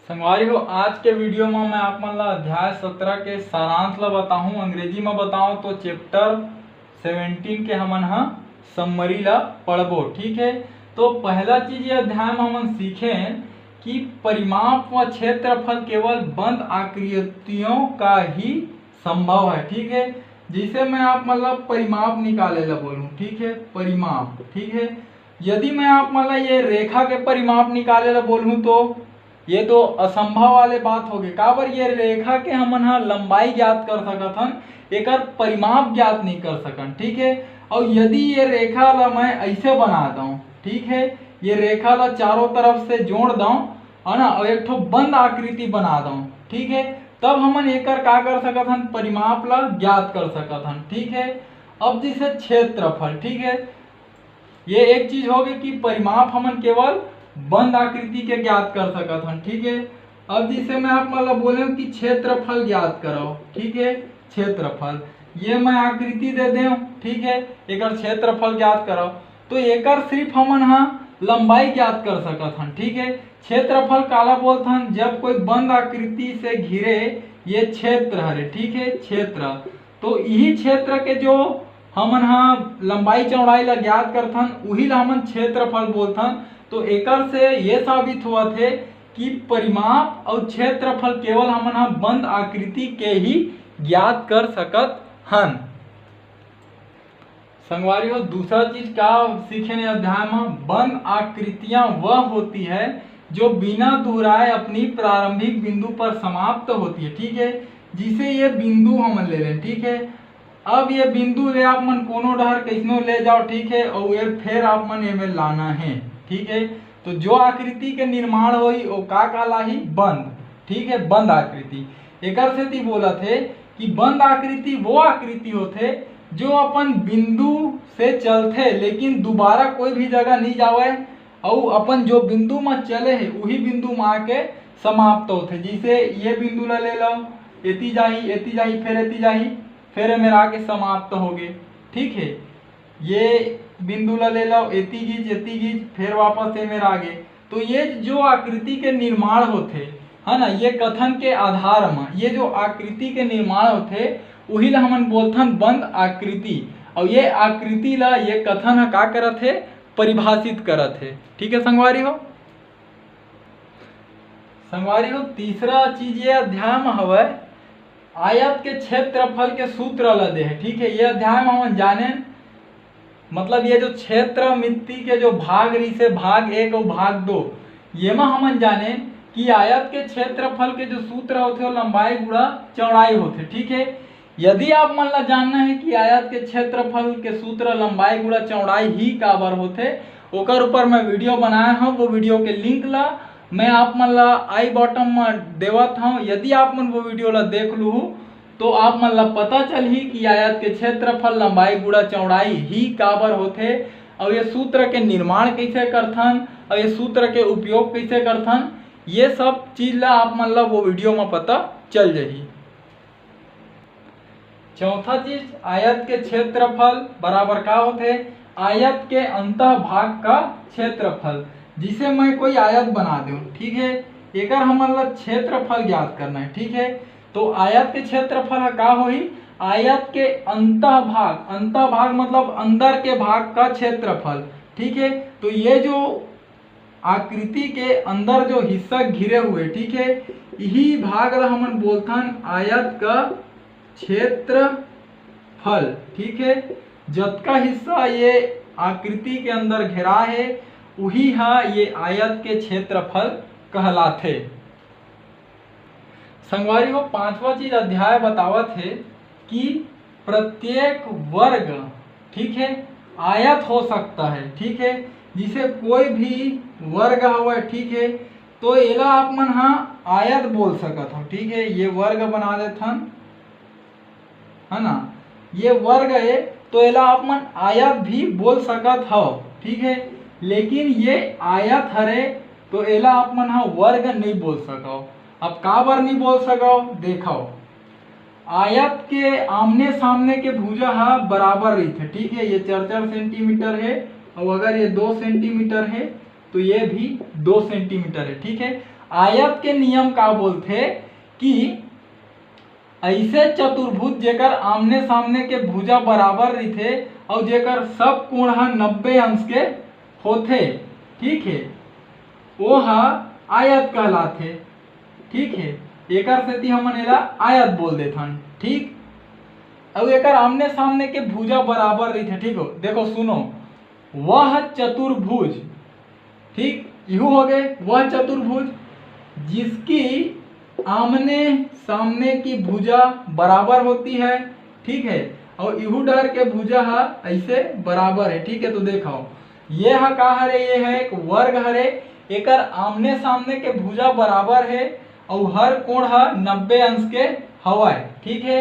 संगवारी हो आज के वीडियो में मैं आप मन ला अध्याय 17 के सारांश ला बताऊं। अंग्रेजी में बताऊं तो चैप्टर 17 के हमन हा समरी ला पढ़बो। ठीक है, तो पहला चीज ये अध्याय में हमन सीखे कि परिमाप व क्षेत्रफल केवल बंद आकृतियों का ही संभव है। ठीक है, जिसे मैं आप मतलब परिमाप निकाले ला बोलूं। ठीक है, परिमाप। ठीक है, यदि मैं आप मतलब ये रेखा के परिमाप निकाले ला बोलूं तो ये तो असंभव वाले बात हो गई। काबर ये रेखा के हमन हा लंबाई ज्ञात कर सकत हन, एकर परिमाप ज्ञात नहीं कर सकन। ठीक है, और यदि ये रेखा ला मैं ऐसे बना दूं, ठीक है, ये रेखा ला चारों तरफ से जोड़ दूं है ना, और एक ठो बंद आकृति बना दूं, ठीक है, तब हमन एकर का कर सकत हन, परिमाप ला ज्ञात कर सकत हन। ठीक है, अब जैसे क्षेत्रफल, ठीक है, ये एक चीज हो गई कि परिमाप हमन केवल बंद आकृति के ज्ञात कर सकत हन। ठीक है, अब जिसे मैं आप मतलब बोले कि क्षेत्रफल ज्ञात करो। ठीक है, क्षेत्रफल ये मैं आकृति दे दे। ठीक है, एकर क्षेत्रफल ज्ञात करो तो एकर सिर्फ हमन हा लंबाई ज्ञात कर सकत हन। ठीक है, क्षेत्रफल काला बोलत हन, जब कोई बंद आकृति से घिरे ये क्षेत्र हरे। ठीक है, क्षेत्र तो यही क्षेत्र के जो हमन हा लंबाई चौड़ाई ला ज्ञात करथन उही ला हमन क्षेत्रफल बोलथन। तो एकर से ये साबित हुआ थे कि परिमाप और क्षेत्रफल केवल हमन हा बंद आकृति के ही ज्ञात कर सकत हन। संगवारी हो दूसरा चीज क्या सीखे ने अध्याय में, बंद आकृतियां वह होती है जो बिना दोहराए अपनी प्रारंभिक बिंदु पर समाप्त होती है। ठीक है, जिसे ये बिंदु हम ले लें। ठीक है, अब ये बिंदु ले आप मन कोनो डहर कैसनो ले जाओ। ठीक है, और ये फिर आप मन एमे लाना है। ठीक है, तो जो आकृति के निर्माण होई वो का कहलाही, बंद। ठीक है, बंद आकृति। एकर सेती बोला थे कि बंद आकृति वो आकृति होथे जो अपन बिंदु से चलथे लेकिन दोबारा कोई भी जगह नहीं जावे और अपन जो बिंदु में चले है वही बिंदु में आके समाप्त होथे। जैसे ये बिंदु ला ले लो, एती जाही फिर एती जाही फिर मेरा आके समाप्त हो गए। ठीक है, ये बिंदु ला ले लो, एती गीज फिर वापस ये मेरा आगे। तो ये जो आकृति के निर्माण होते है ना, ये कथन के आधार में ये जो आकृति के निर्माण होते वही ला हमन बोलथन बंद आकृति। और ये आकृति ला ये कथन का करत है, परिभाषित करत है। ठीक है संगवारी हो तीसरा चीज ये अध्याय में हवे आयत के क्षेत्रफल के सूत्र ला दे है। ठीक है, ये अध्याय में हम जाने मतलब ये जो क्षेत्र मिति के जो भाग रही से भाग 1 और भाग 2 ये में हम जाने कि आयत के क्षेत्रफल के जो सूत्र होते वो लंबाई गुणा चौड़ाई होते। ठीक है, यदि आप मन ला जानना है कि आयत के क्षेत्रफल के सूत्र लंबाई गुणा चौड़ाई ही काबर होते, ओकर ऊपर मैं वीडियो बनाया हूँ। वो वीडियो के लिंक ला मैं आप मन ला आई बॉटम में देवत हूँ। यदि आप मन वो वीडियो ला देख लू तो आप मन ला पता चलही कि आयत के क्षेत्रफल लंबाई गुणा चौड़ाई ही काबर होथे और ये सूत्र के निर्माण कैसे करथन और ये सूत्र के उपयोग कैसे करथन, ये सब चीज ला आप मन ला वो वीडियो में पता चल जाही। चौथा चीज आयत के क्षेत्रफल बराबर का होथे, आयत के अंतः भाग का क्षेत्रफल। जिसे मैं कोई आयत बना दूं, ठीक है, एकर हमन ला क्षेत्रफल ज्ञात करना है। ठीक है, तो आयत के क्षेत्रफल का होई, आयत के अंतः भाग मतलब अंदर के भाग का क्षेत्रफल। ठीक है, तो ये जो आकृति के अंदर जो हिस्सा घिरे हुए, ठीक है, यही भाग ला हमन बोलथन आयत का क्षेत्रफल। ठीक है, जतका हिस्सा ये आकृति के अंदर घेरा है वही हा ये आयत के क्षेत्रफल कहलाथे। संगवारी हो पांचवा चीज अध्याय बतावत है कि प्रत्येक वर्ग, ठीक है, आयत हो सकता है। ठीक है, जिसे कोई भी वर्ग हवे, ठीक है, तो एला आप मन हा आयत बोल सकत हो। ठीक है, ये वर्ग बना देथन है ना, ये वर्ग है तो एला आप मन आयत भी बोल सकत हो। ठीक है, लेकिन ये आयत हरे तो एला आप मन हा वर्ग नहीं बोल सको। अब काबर नहीं बोल सको, देखो आयत के आमने सामने के भुजा हा बराबर रही थे। ठीक है, ये 4 सेंटीमीटर है और अगर ये 2 सेंटीमीटर है तो ये भी 2 सेंटीमीटर है। ठीक है, आयत के नियम का बोलथे कि ऐसे चतुर्भुज जेकर आमने सामने के भुजा बराबर रहिथे और जेकर सब कोण ह 90 अंश के होथे, ठीक है, वो ह आयत कहलाथे। ठीक है, एकर सेती हमन एला आयत बोल देथन। ठीक, अब एकर आमने सामने के भुजा बराबर रहिथे। ठीक हो, देखो सुनो, वह चतुर्भुज, ठीक, यू हो गए वह चतुर्भुज जिसकी आमने सामने की भुजा बराबर होती है। ठीक है, और इहू डर के भुजा है ऐसे बराबर है। ठीक है, तो देखो ये है का हरे, ये है एक वर्ग हरे, एकर आमने सामने के भुजा बराबर है और हर कोण है 90 अंश के हवाए। ठीक है,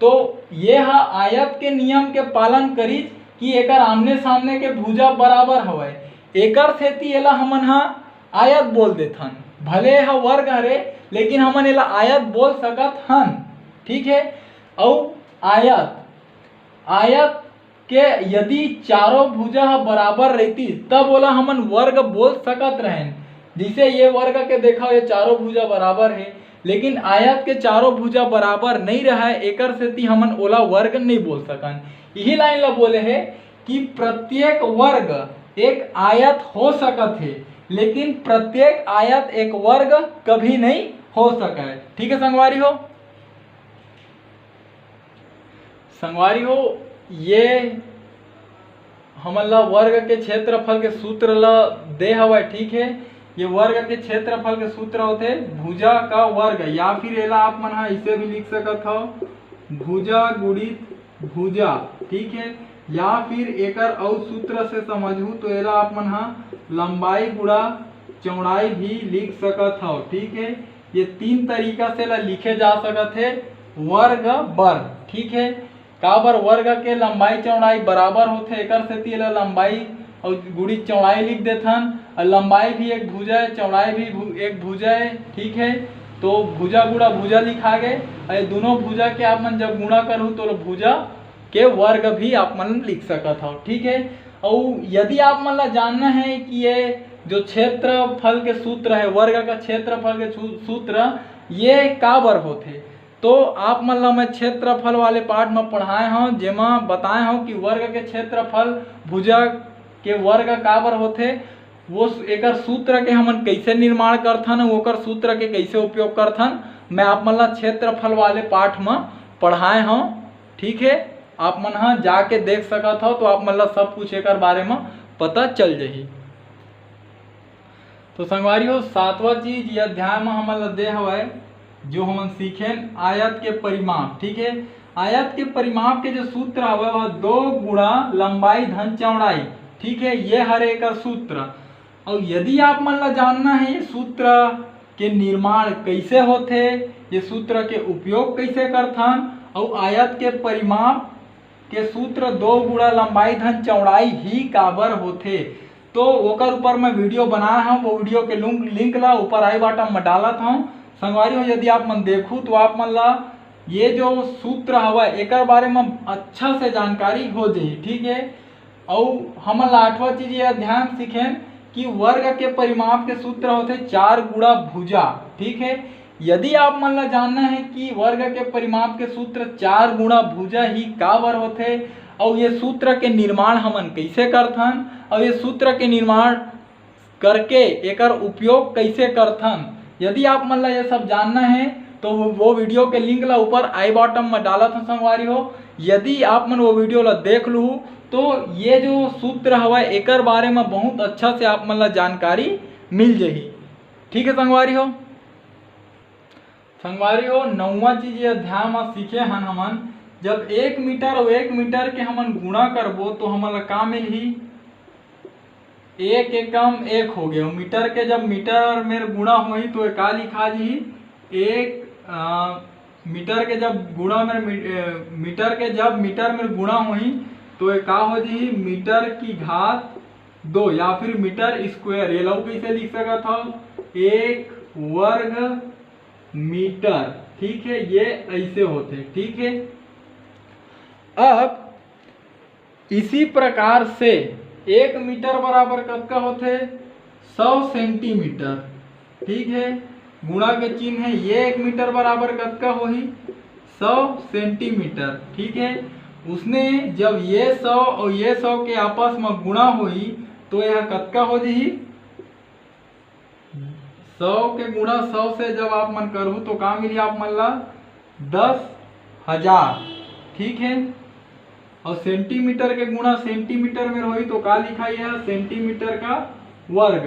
तो ये है आयत के नियम के पालन करी कि एकर आमने सामने के भुजा बराबर हवाए, एकर सेती एला हमन हा आयत बोल देथन। भले ह वर्ग हरे लेकिन हमन एला आयत बोल सकत हन। ठीक है, और आयत के यदि चारों भुजा बराबर रहती तब ओला हमन वर्ग बोल सकत रहें। जैसे ये वर्ग के देखा, ये चारों भुजा बराबर है, लेकिन आयत के चारों भुजा बराबर नहीं रहा है, एकर सेती हमन ओला वर्ग नहीं बोल सकन। यही लाइन ला बोले है कि प्रत्येक वर्ग एक आयत हो सकत है, लेकिन प्रत्येक आयत एक वर्ग कभी नहीं हो सका है। ठीक है संगवारी हो, ये हमन ला वर्ग के क्षेत्रफल के सूत्र ला दे हवा। ठीक है, ये वर्ग के क्षेत्रफल के सूत्र होते भुजा का वर्ग, या फिर एला आप मन हा इसे भी लिख सकत हो भुजा गुणित भुजा। ठीक है, या फिर एकर और सूत्र से समझू तो एला आप मन हा लंबाई गुणा चौड़ाई भी लिख सकत हो। ठीक है, ये तीन तरीका से ला लिखे जा सकत है वर्ग बर। ठीक है, काबर वर्ग के लंबाई चौड़ाई बराबर होथे, एकर सेती एला लंबाई और गुणित चौड़ाई लिख देथन। और लंबाई भी एक भुजा है, चौड़ाई भी एक भुजा है। ठीक है, तो भुजा गुणा भुजा लिखा गए, और दोनों भुजा के आप मन जब गुणा करूँ तो भुजा के वर्ग भी आप मन लिख सकत हो। ठीक है, और यदि आप मन ला जानना है कि ये जो क्षेत्रफल के सूत्र है, वर्ग का क्षेत्रफल के सूत्र ये काबर होथे, तो आप मन ला मैं क्षेत्रफल वाले पाठ में पढ़ाए हूँ, जेमा बताए हूँ कि वर्ग के क्षेत्रफल भुजा के वर्ग काबर होथे, वो एकर सूत्र के हमन कैसे निर्माण करथन, ओकर सूत्र के कैसे उपयोग करथन, मैं आप मन ला क्षेत्रफल वाले पाठ में पढ़ाए हूँ। ठीक है, आप मन हा जाके देख सकत हो, तो आप मन ला सब कुछ एकर बारे में पता चल जाही। तो संगवारी हो, सातवां चीज ये अध्याय में हमन ला दे हवाए जो हमन सीखेन आयत के परिमाप। ठीक है, आयत के परिमाप के जो सूत्र हवे वह 2 गुणा लंबाई धन चौड़ाई। ठीक है, ये हर एक सूत्र। और यदि आप मन ला जानना है ये सूत्र के निर्माण कैसे होथे, ये सूत्र के उपयोग कैसे करथन, और आयत के परिमाप के सूत्र 2 गुणा लंबाई धन चौड़ाई ही काबर होथे, तो ओकर ऊपर मैं वीडियो बनाया हूँ, वो वीडियो के लिंक ला ऊपर आई बटन में डालत हूँ। संगवारी हो, यदि आप मन देखू तो आप मन ला ये जो सूत्र हवा एकर बारे में अच्छा से जानकारी हो जाही। ठीक है, और हमन ला 8वां चीज ये ध्यान सीखें कि वर्ग के परिमाप के सूत्र होते 4 गुणा भुजा। ठीक है, यदि आप मन ला जानना है कि वर्ग के परिमाप के सूत्र 4 गुणा भुजा ही काबर होथे, और ये सूत्र के निर्माण हमन कैसे करथन, और ये सूत्र के निर्माण करके एकर उपयोग कैसे करथन, यदि आप मन ला ये सब जानना है तो वो वीडियो के लिंक ला ऊपर आई बटन में डालत हूँ। संगवारी हो, यदि आप मन वो वीडियो ला देख लू तो ये जो सूत्र हवा एकर बारे में बहुत अच्छा से आप मन ला जानकारी मिल जाही। ठीक है संगवारी हो, 9वां चीज ये अध्याय में सीखे हन हमन, जब 1 मीटर और 1 मीटर के हमन गुणा करबो तो हमन ला का मिलही, 1 एकम 1 हो गया। मीटर के जब मीटर में गुणा होही तो का लिखा जी, 1 मीटर के जब गुणा में मीटर के जब मीटर में गुणा होही तो का हो जी, मीटर की घात 2 या फिर मीटर स्क्वायर। ये लोग कैसे लिख सकत हो, 1 वर्ग मीटर। ठीक है, ये ऐसे होते। ठीक है, अब इसी प्रकार से 1 मीटर बराबर कतका होते, 100 सेंटीमीटर। ठीक है, गुणा के चिन्ह है, ये 1 मीटर बराबर कतका होही 100 सेंटीमीटर। ठीक है, उसने जब ये 100 और ये 100 के आपस में गुणा होई तो यह कतका हो जाही 100 के गुणा 100 से जब आप मन करू तो का मिली आप मन ला 10,000। ठीक है, और सेंटीमीटर के गुणा सेंटीमीटर में होई तो का लिखाई है सेंटीमीटर का वर्ग,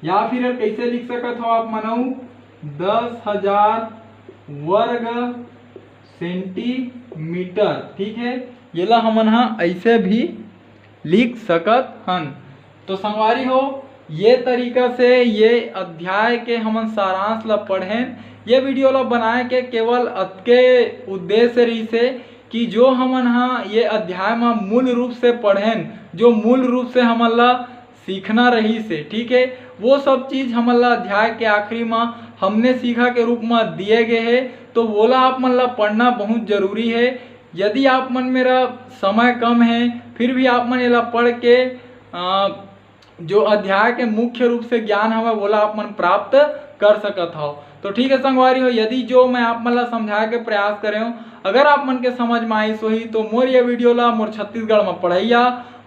या फिर कैसे लिख सकत हो आप मनऊ 10,000 वर्ग सेंटीमीटर। ठीक है, ये ला हमन हा ऐसे भी लिख सकत हन। तो संगवारी हो, ये तरीका से ये अध्याय के हमन सारांश ला पढ़ें। ये वीडियो ला बनाए के केवल अतके उद्देश्य रही से कि जो हमन हा ये अध्याय में मूल रूप से पढ़ें, जो मूल रूप से हमन ला सीखना रही से। ठीक है, वो सब चीज हमन ला अध्याय के आखिरी में हमने सीखा के रूप में दिए गए है, तो बोला आप मन ला पढ़ना बहुत जरूरी है। यदि आप मन मेरा समय कम है फिर भी आप मन ये पढ़ के जो अध्याय के मुख्य रूप से ज्ञान हमें बोला आप मन प्राप्त कर सकत हो। तो ठीक है संगवारी हो, यदि जो मैं आप मन ला समझाए के प्रयास करे हूँ अगर आप मन के समझ में आई सोही तो मोर ये वीडियो ला मोर छत्तीसगढ़ में पढ़ैया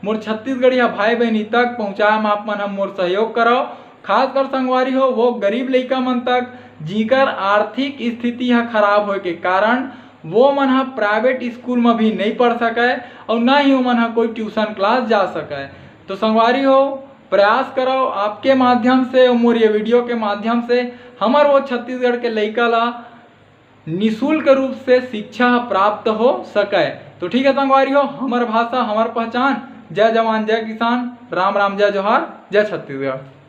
मोर छत्तीसगढ़िया भाई बहनी तक पहुँचाए में आप मन हम मोर सहयोग करो। खासकर संगवारी हो वो गरीब लइका मन तक जिकर आर्थिक स्थिति है खराब होए के कारण वो मन हा प्राइवेट स्कूल में भी नहीं पढ़ सके और ना ही वो मन हा कोई ट्यूशन क्लास जा सके। तो संगवारी हो प्रयास करो आपके माध्यम से और मोर ये वीडियो के माध्यम से हमार वो छत्तीसगढ़ के लइका ला निःशुल्क रूप से शिक्षा प्राप्त हो सके। तो ठीक है संगवारी हो, हमार भाषा हमार पहचान। जय जवान जय किसान, राम राम जय जोहार, जय छत्तीसगढ़।